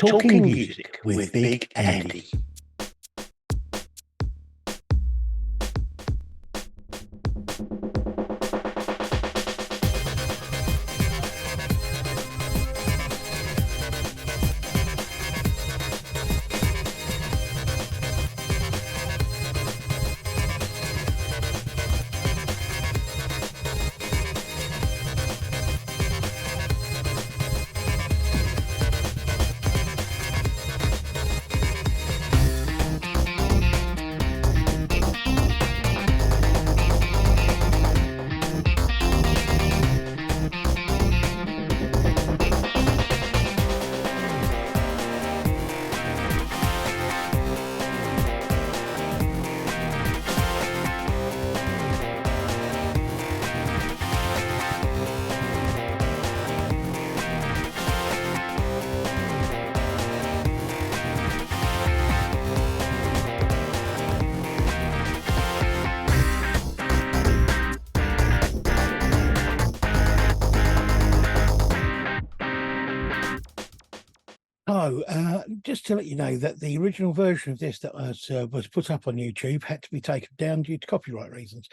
Talking Music with Big Andy. Hello, just to let you know that the original version of this that was put up on YouTube had to be taken down due to copyright reasons.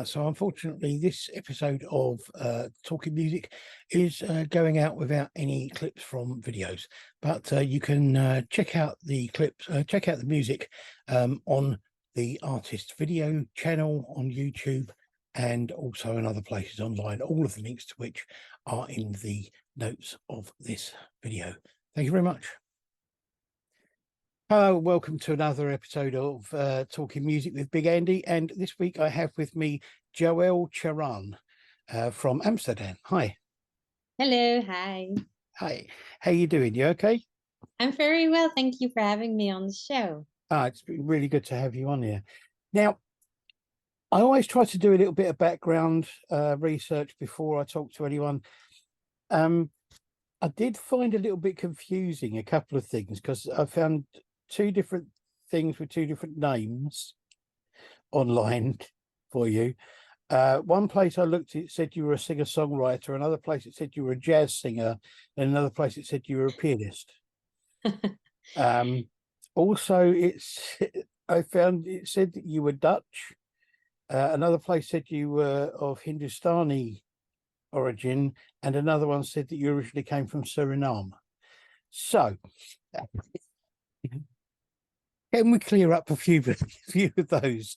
So unfortunately, this episode of Talking Music is going out without any clips from videos. But you can check out the clips, check out the music on the artist's video channel on YouTube and also in other places online, all of the links to which are in the notes of this video. Thank you very much. Hello, welcome to another episode of Talking Music with Big Andy. And this week I have with me Joelle Charan from Amsterdam. Hi. Hello, hi. Hi. How you doing? You okay? I'm very well. Thank you for having me on the show. It's been really good to have you on here. Now, I always try to do a little bit of background research before I talk to anyone. I did find a little bit confusing a couple of things because I found two different things with two different names online for you. One place I looked, it said you were a singer-songwriter. Another place it said you were a jazz singer, and another place it said you were a pianist. Also, I found it said that you were Dutch. Another place said you were of Hindustani origin, and another one said that you originally came from Suriname. So can we clear up a few of those?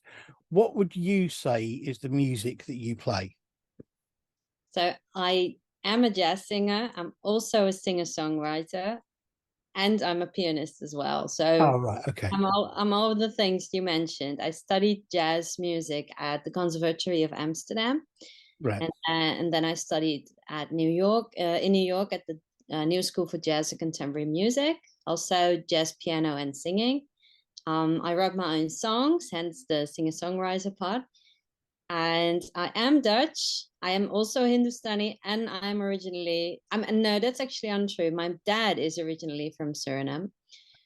What would you say is the music that you play? So I am a jazz singer. I'm also a singer-songwriter, and I'm a pianist as well. So right, okay. I'm all of the things you mentioned. I studied jazz music at the Conservatory of Amsterdam. Right. And then I studied at New York, in New York at the New School for Jazz and Contemporary Music, also jazz piano and singing. I wrote my own songs, hence the singer-songwriter part. And I am Dutch. I am also Hindustani, and no, that's actually untrue. My dad is originally from Suriname.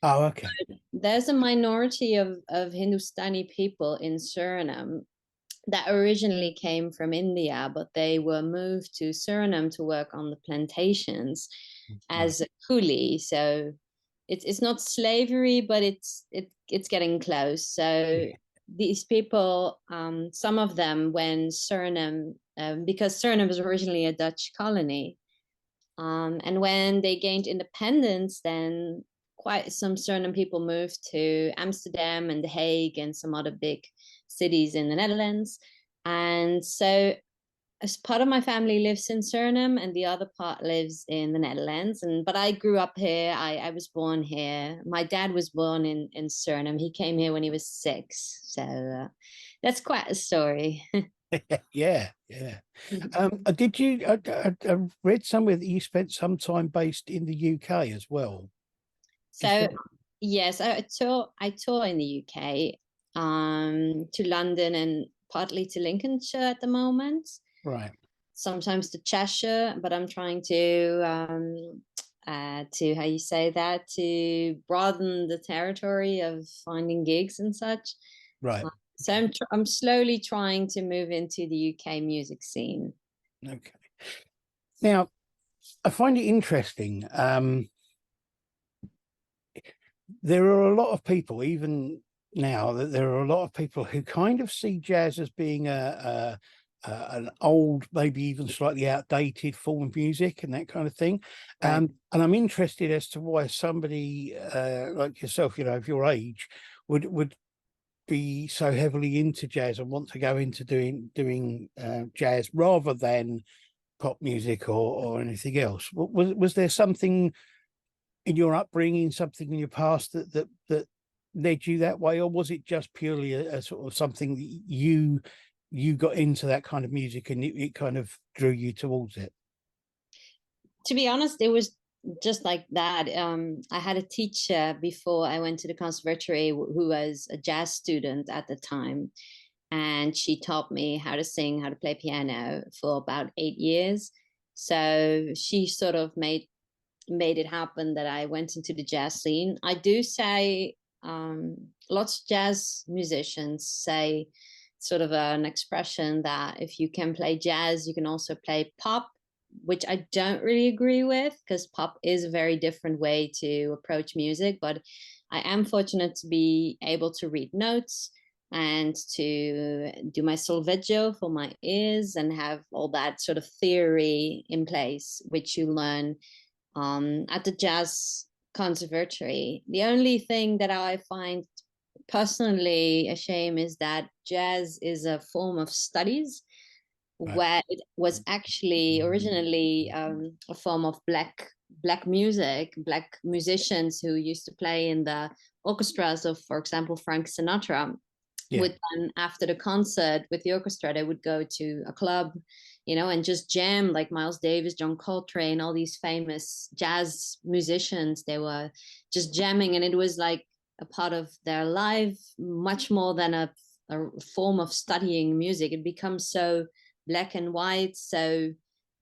Oh, okay. There's a minority of Hindustani people in Suriname that originally came from India, but they were moved to Suriname to work on the plantations as a coolie. So it's not slavery, but it's getting close. So these people, some of them, when Suriname, because Suriname was originally a Dutch colony, and when they gained independence, then quite some Suriname people moved to Amsterdam and The Hague and some other big cities in the Netherlands. And so as part of my family lives in Suriname and the other part lives in the Netherlands. But I grew up here. I was born here. My dad was born in Suriname. He came here when he was 6. So that's quite a story. Yeah. Did you? I read somewhere that you spent some time based in the UK as well. So yes, I tour in the UK, to London and partly to Lincolnshire at the moment. Right. Sometimes to Cheshire, but I'm trying to how you say that, to broaden the territory of finding gigs and such. Right. So I'm slowly trying to move into the UK music scene. Okay. Now, I find it interesting. there are a lot of people, even now, that there are a lot of people who kind of see jazz as being an old, maybe even slightly outdated form of music and that kind of thing. Right. And I'm interested as to why somebody like yourself, you know, of your age, would be so heavily into jazz and want to go into doing jazz rather than pop music or anything else. Was there something in your upbringing, something in your past that led you that way, or was it just purely a sort of something that you got into that kind of music and it kind of drew you towards it? To be honest, it was just like that. I had a teacher before I went to the conservatory who was a jazz student at the time, and she taught me how to sing, how to play piano for about 8 years. So she sort of made it happen that I went into the jazz scene. I do say lots of jazz musicians say sort of an expression that if you can play jazz, you can also play pop, which I don't really agree with because pop is a very different way to approach music. But I am fortunate to be able to read notes and to do my solfeggio for my ears and have all that sort of theory in place, which you learn at the jazz conservatory. The only thing that I find personally a shame is that jazz is a form of studies Right. where it was actually originally a form of black music, black musicians who used to play in the orchestras of, for example, Frank Sinatra. Yeah. Would then after the concert with the orchestra, they would go to a club, and just jam like Miles Davis, John Coltrane, all these famous jazz musicians. They were just jamming, and it was like a part of their life, much more than a form of studying music. It becomes so black and white, so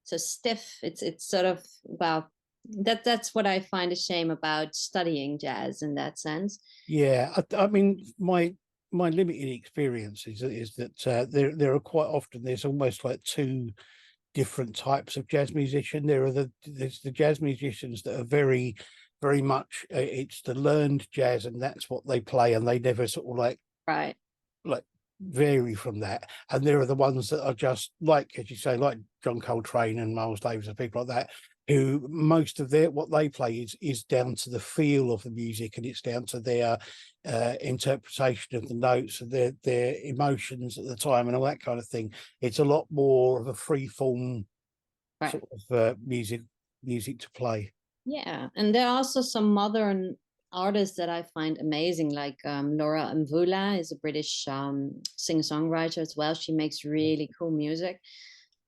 stiff. It's sort of, well, that's what I find a shame about studying jazz in that sense. Yeah, I mean, my limited experience is that there are quite often, there's almost like two different types of jazz musician. There's the jazz musicians that are very much it's the learned jazz, and that's what they play, and they never sort of Right. like vary from that. And there are the ones that are just like, as you say, like John Coltrane and Miles Davis and people like that, who most of their what they play is down to the feel of the music, and it's down to their interpretation of the notes and their emotions at the time and all that kind of thing. It's a lot more of a free form Right. sort of music to play. Yeah, and there are also some modern artists that I find amazing, like Laura Mvula is a British singer-songwriter as well. She makes really cool music.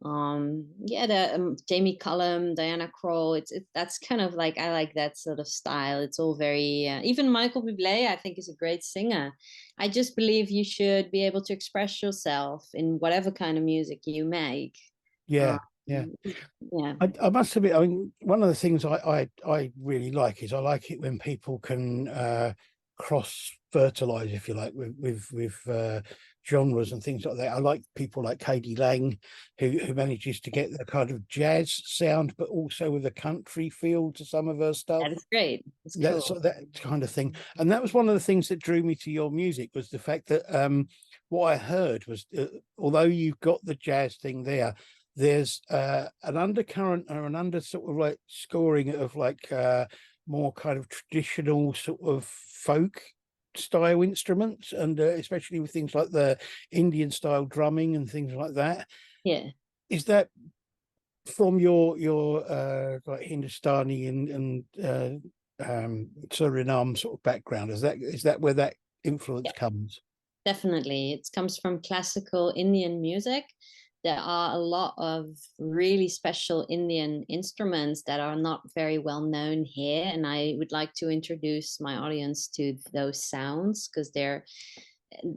Yeah, the Jamie Cullum, Diana Krall. It's that's kind of like, I like that sort of style. It's all very even Michael Bublé, I think, is a great singer. I just believe you should be able to express yourself in whatever kind of music you make. Um, Yeah, yeah. yeah, I must admit, I mean, one of the things I really like is I like it when people can cross fertilize, if you like, with genres and things like that. I like people like Katie Lang, who manages to get the kind of jazz sound, but also with a country feel to some of her stuff. that is great. It's That's cool. that kind of thing, and that was one of the things that drew me to your music, was the fact that what I heard was although you've got the jazz thing there, there's an undercurrent or an under sort of like scoring of like more kind of traditional sort of folk style instruments, and especially with things like the Indian style drumming and things like that. Yeah. Is that from your like Hindustani and Suriname sort of background? Is that where that influence comes? Definitely. It comes from classical Indian music. There are a lot of really special Indian instruments that are not very well known here. And I would like to introduce my audience to those sounds because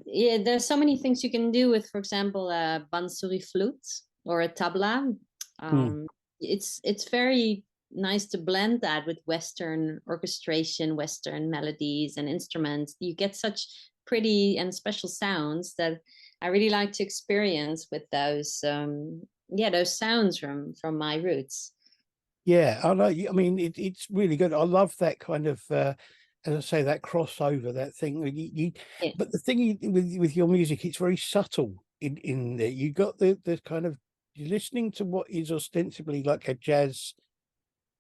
yeah, there's so many things you can do with, for example, a bansuri flute or a tabla. Mm. Um, it's very nice to blend that with Western orchestration, Western melodies and instruments. You get such pretty and special sounds that I really like to experience with those. Yeah, those sounds from my roots. Yeah, I know. I mean, it's really good. I love that kind of as I say, that crossover, that thing. Yeah. But the thing with your music, it's very subtle in there. You got the kind of, you're listening to what is ostensibly like a jazz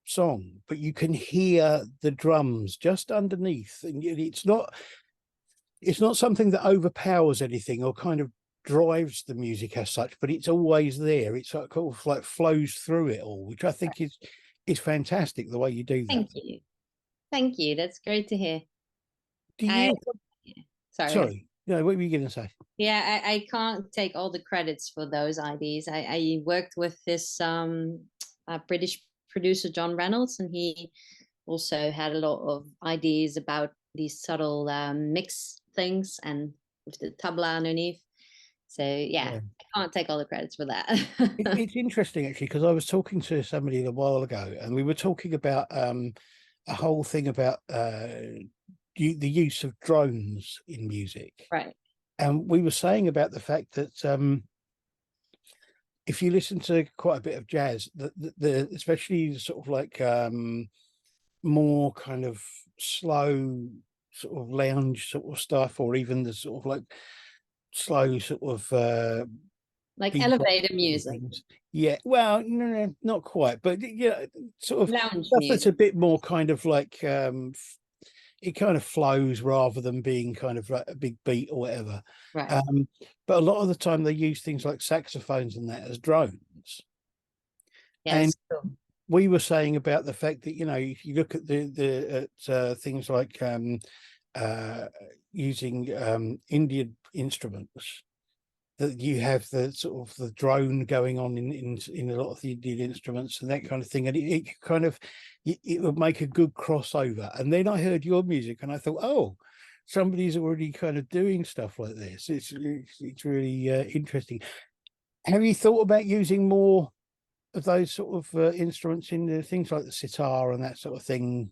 song, but you can hear the drums just underneath, and it's not something that overpowers anything or kind of drives the music as such, but it's always there. It's like, kind of like flows through it all, which I think is fantastic the way you do that. Thank you. Thank you. That's great to hear. Do I you? sorry. Sorry, no, what were you going to say? Yeah, I can't take all the credits for those ideas. I worked with this British producer John Reynolds, and he also had a lot of ideas about these subtle mix things and with the tabla underneath. So yeah, Yeah. I can't take all the credits for that. It's interesting actually, because I was talking to somebody a while ago, and we were talking about a whole thing about the use of drones in music, Right. and we were saying about the fact that if you listen to quite a bit of jazz, the especially sort of like more kind of slow sort of lounge sort of stuff, or even the sort of like slow sort of Like bebop elevator sort of music, things. Yeah, well, no, not quite, but yeah, sort of lounge stuff that's music. a bit more kind of like it kind of flows rather than being kind of like a big beat or whatever. Right. Um, but a lot of the time they use things like saxophones and that as drones. Yeah, And that's cool. we were saying about the fact that, if you look at things like uh, using Indian instruments, that you have the sort of the drone going on in a lot of the Indian instruments and that kind of thing, and it kind of it would make a good crossover. And then I heard your music, and I thought, oh, somebody's already kind of doing stuff like this. It's really interesting. Have you thought about using more of those sort of instruments in the things like the sitar and that sort of thing?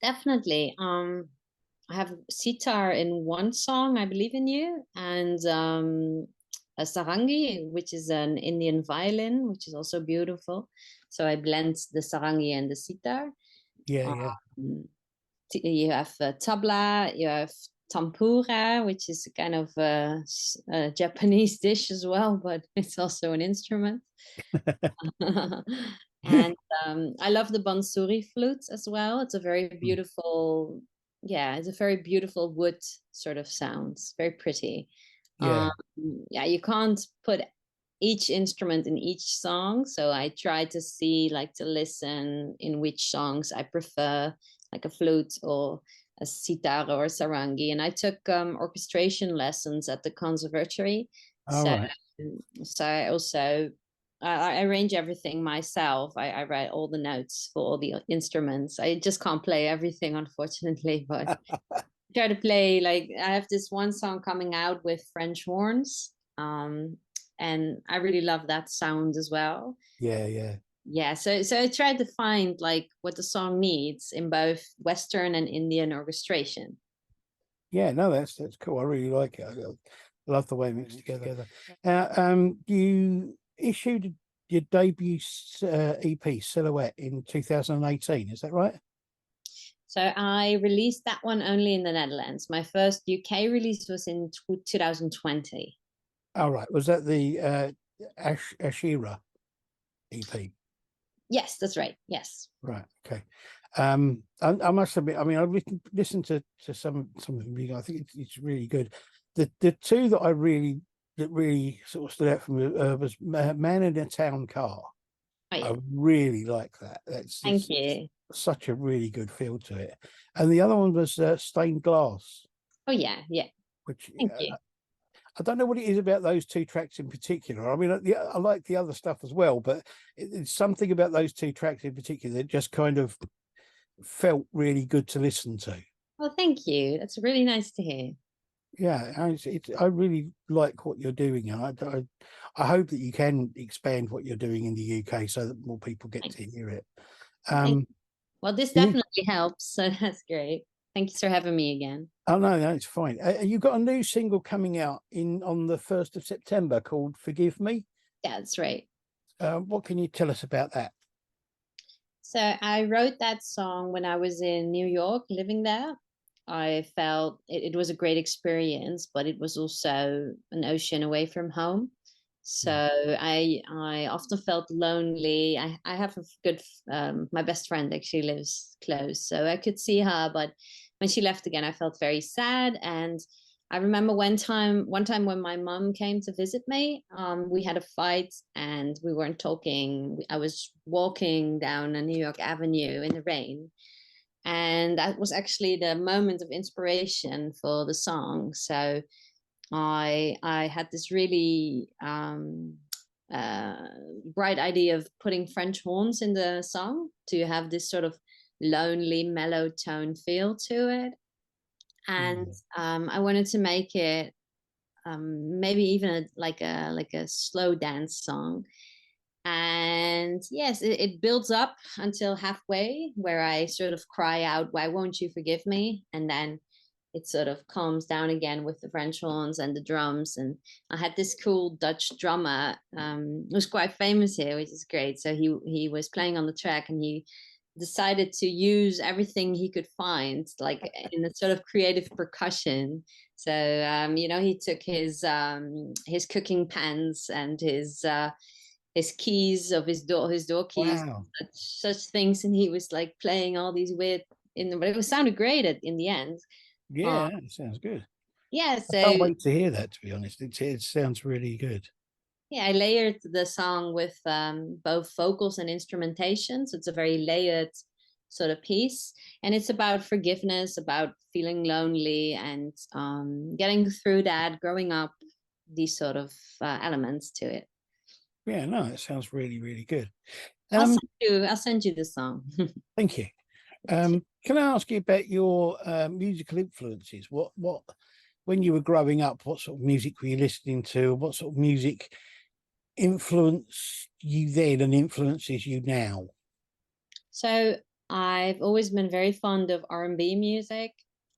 Definitely. I have sitar in one song, I Believe in You, and a sarangi, which is an Indian violin, which is also beautiful. So I blend the sarangi and the sitar. Yeah, yeah, Um, you have tabla, you have tempura, which is kind of a Japanese dish as well, but it's also an instrument. And I love the bansuri flute as well. It's a very beautiful, yeah, it's a very beautiful wood sort of sound. It's very pretty. yeah. Yeah, you can't put each instrument in each song, so I try to see, like, to listen in which songs I prefer, like a flute or a sitar or a sarangi. And I took orchestration lessons at the conservatory, All so right. so I also I arrange everything myself. I write all the notes for all the instruments. I just can't play everything, unfortunately, but try to play. Like, I have this one song coming out with French horns, and I really love that sound as well. Yeah, yeah. Yeah, so I tried to find like what the song needs in both Western and Indian orchestration. Yeah, no, that's cool. I really like it. I love the way it mixed together. You issued your debut EP, Silhouette, in 2018. Is that right? So I released that one only in the Netherlands. My first UK release was in 2020. All right. Was that the Ashira EP? Yes, that's right. Yes. Right. Okay. I must admit, I mean, I've listened to some of them. I think it's really good. The two that really sort of stood out for me was Man in a Town Car. Oh yeah. I really like that. Thank It's you. such a really good feel to it. And the other one was Stained Glass, Oh yeah, yeah. which Thank you. I don't know what it is about those two tracks in particular. I mean, I like the other stuff as well, but it's something about those two tracks in particular that just kind of felt really good to listen to. Well, thank you. That's really nice to hear. Yeah, I really like what you're doing, and I hope that you can expand what you're doing in the UK so that more people get to Thanks. hear it. Thank Um, Well, this you, definitely helps. So that's great. Thank you for having me again. oh no, it's fine. You got a new single coming out on the 1st of September called "Forgive Me." Yeah, that's right. What can you tell us about that? So I wrote that song when I was in New York, living there. I felt it was a great experience, but it was also an ocean away from home. So Mm. I often felt lonely. I have a good my best friend actually lives close, so I could see her. But when she left again, I felt very sad. And I remember one time when my mom came to visit me, we had a fight and we weren't talking. I was walking down a New York Avenue in the rain, and that was actually the moment of inspiration for the song. So I had this really uh, bright idea of putting French horns in the song to have this sort of lonely, mellow tone feel to it. And Mm. I wanted to make it maybe even like a slow dance song. And yes, it builds up until halfway where I sort of cry out, "Why won't you forgive me?" And then it sort of calms down again with the French horns and the drums. And I had this cool Dutch drummer who's quite famous here, which is great. So he was playing on the track, and he decided to use everything he could find, like in a sort of creative percussion. So he took his cooking pans and his keys of his door keys, Wow. such things, and he was like playing all these weird but it was sounded great in the end. uh, Yeah, that sounds good. yeah, I can't so wait to hear that, to be honest. It sounds really good. yeah, I layered the song with both vocals and instrumentation, so it's a very layered sort of piece, and it's about forgiveness, about feeling lonely, and getting through that, growing up, these sort of elements to it. Yeah, no, it sounds really, really good. I'll Um, send I'll send you the song. Thank you. Can I ask you about your musical influences? When you were growing up, what sort of music were you listening to? What sort of music influenced you then and influences you now? So I've always been very fond of R&B music.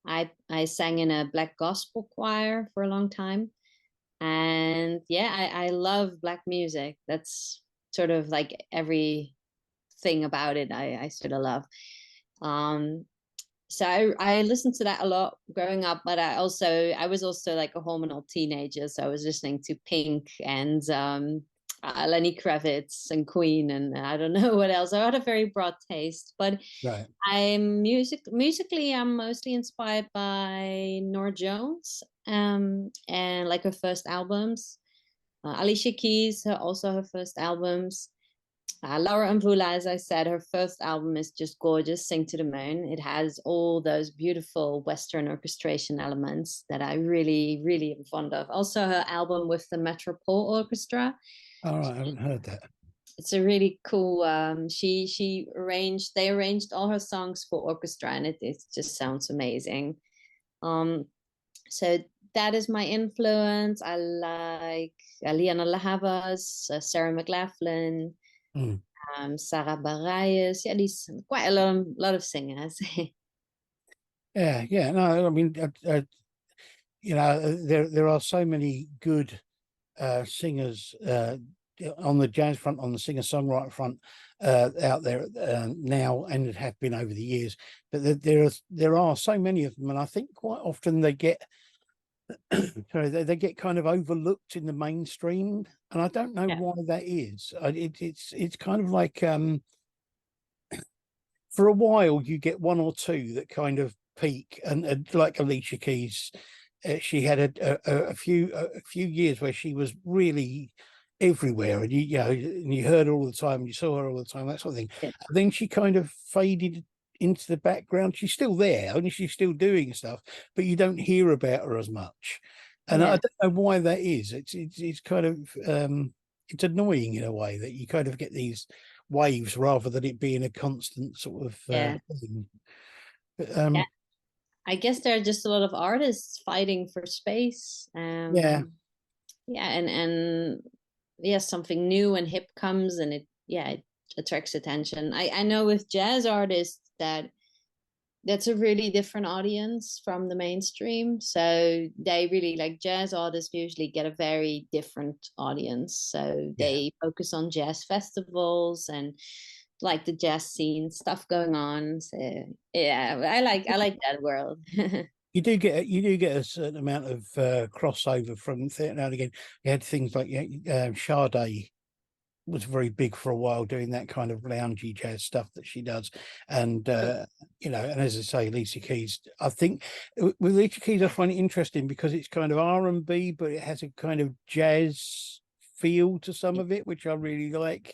I sang in a black gospel choir for a long time. And yeah, I love black music. That's sort of like everything about it I sort of love. Um, so I listened to that a lot growing up, but I was also like a hormonal teenager, so I was listening to Pink and Lenny Kravitz and Queen, and I don't know what else. I had a very broad taste, but Right. musically I'm mostly inspired by Nora Jones, and like her first albums. Alicia Keys, also her first albums. Laura Mvula, as I said, her first album is just gorgeous, Sing to the Moon. It has all those beautiful Western orchestration elements that I really, really am fond of. Also, her album with the Metropole Orchestra. All right, I haven't heard that. It's a really cool. They arranged all her songs for orchestra, and it just sounds amazing. Um, so that is my influence. I like Liana La Havas, Sarah McLachlan, Mm. Sarah Bareilles. Yeah, these quite a lot of singers. Yeah, yeah. No, I mean, there are so many good singers on the jazz front, on the singer-songwriter front out there now, and it have been over the years. But there are so many of them, and I think quite often they get sorry, they get kind of overlooked in the mainstream, and I don't know Yeah, why that is. It's kind of like for a while you get one or two that kind of peak, and like Alicia Keys, she had a few years where she was really everywhere, and you heard her all the time, and you saw her all the time, that sort of thing. yeah, And then she kind of faded into the background. She's still there, and she's still doing stuff, but you don't hear about her as much. And I yeah, don't know why that is. It's kind of it's annoying in a way that you kind of get these waves rather than it being a constant sort of yeah. thing. But, Yeah. I guess there are just a lot of artists fighting for space. yeah, Yeah, and yeah, something new and hip comes, and it attracts attention. I know with jazz artists that's a really different audience from the mainstream. So they really like jazz artists usually get a very different audience. So yeah, they focus on jazz festivals and like the jazz scene stuff going on. So yeah, I like that world. You do get a certain amount of crossover from theatre now and again. You had things like Sade was very big for a while doing that kind of loungy jazz stuff that she does, and and as I say, Alicia Keys. I think with Alicia Keys, I find it interesting because it's kind of R&B, but it has a kind of jazz feel to some of it, which I really like.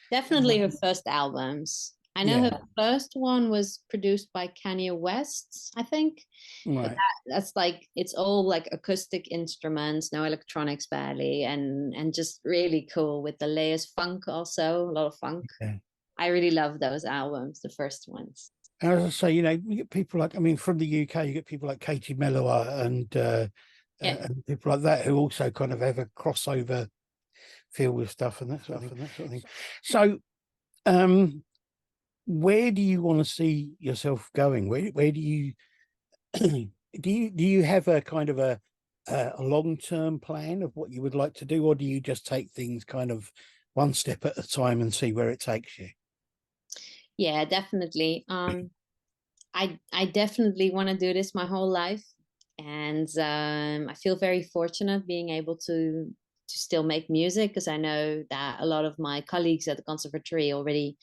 Definitely her first albums. I know Yeah, her first one was produced by Kanye West, I think. But right. that's like it's all like acoustic instruments, no electronics barely, and just really cool with the layers funk also, a lot of funk. Yeah. I really love those albums, the first ones. And as I say, you get people like, I mean, from the UK, you get people like Katie Melua Yeah, and people like that who also kind of have a crossover feel with stuff and that sort of thing. So, where do you want to see yourself going? Where do you do you have a kind of a long-term plan of what you would like to do, or do you just take things kind of one step at a time and see where it takes you? yeah, definitely. I definitely want to do this my whole life, and I feel very fortunate being able to still make music because I know that a lot of my colleagues at the conservatory already,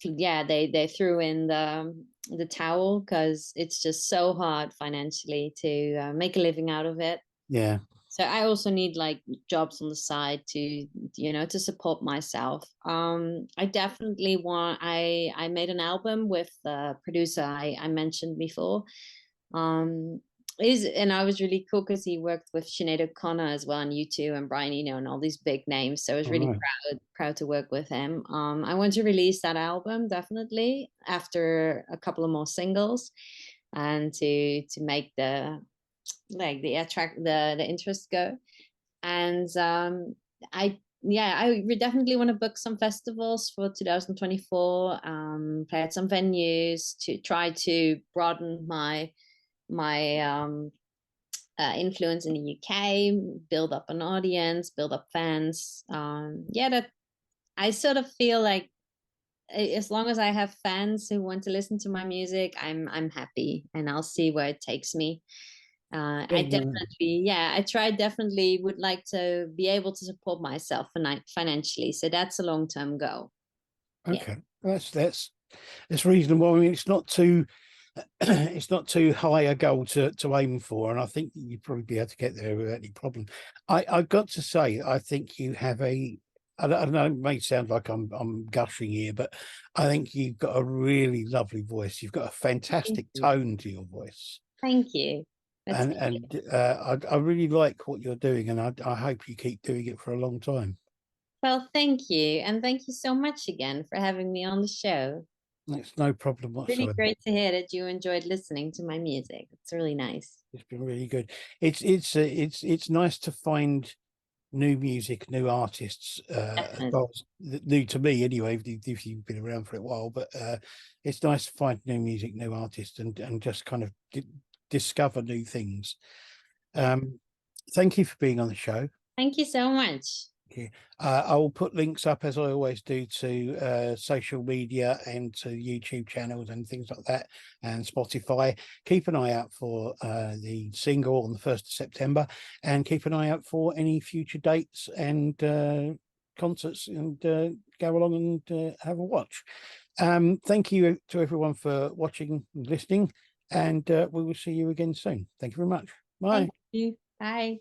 yeah, they threw in the towel because it's just so hard financially to make a living out of it. Yeah. So I also need like jobs on the side to, to support myself. I definitely want. I made an album with the producer I mentioned before. Um, and I was really cool because he worked with Sinead O'Connor as well on U2 and Brian Eno and all these big names. So I was All really right. proud to work with him. I want to release that album definitely after a couple of more singles, and to make the attract the interest go. And I yeah, I definitely want to book some festivals for 2024, play at some venues to try to broaden my influence in the UK, build up an audience, build up fans. Yeah, that I sort of feel like as long as I have fans who want to listen to my music, I'm happy, and I'll see where it takes me. Yeah, I no, definitely, yeah, definitely would like to be able to support myself financially. So that's a long-term goal. Yeah. okay. That's reasonable. I mean, it's not too it's not too high a goal to aim for, and I think you'd probably be able to get there without any problem. I've got to say, I think you have I don't know, it may sound like I'm gushing here, but I think you've got a really lovely voice. You've got a Thank fantastic you. tone to your voice, Thank you. That's I really like what you're doing, and I hope you keep doing it for a long time. well, thank you. And thank you so much again for having me on the show. It's no problem Really whatsoever. great to hear that you enjoyed listening to my music. It's really nice. It's been really good. It's nice to find new music, new artists, as Definitely. well as new to me anyway, if you've been around for a while. But it's nice to find new music, new artists, and just kind of discover new things. Um, Thank you for being on the show. Thank you so much. Yeah. I will put links up as I always do to social media and to YouTube channels and things like that, and Spotify. Keep an eye out for the single on the 1st of September, and keep an eye out for any future dates and concerts, and go along and have a watch. Thank you to everyone for watching and listening, and we will see you again soon. Thank you very much. Bye. Thank you. Bye.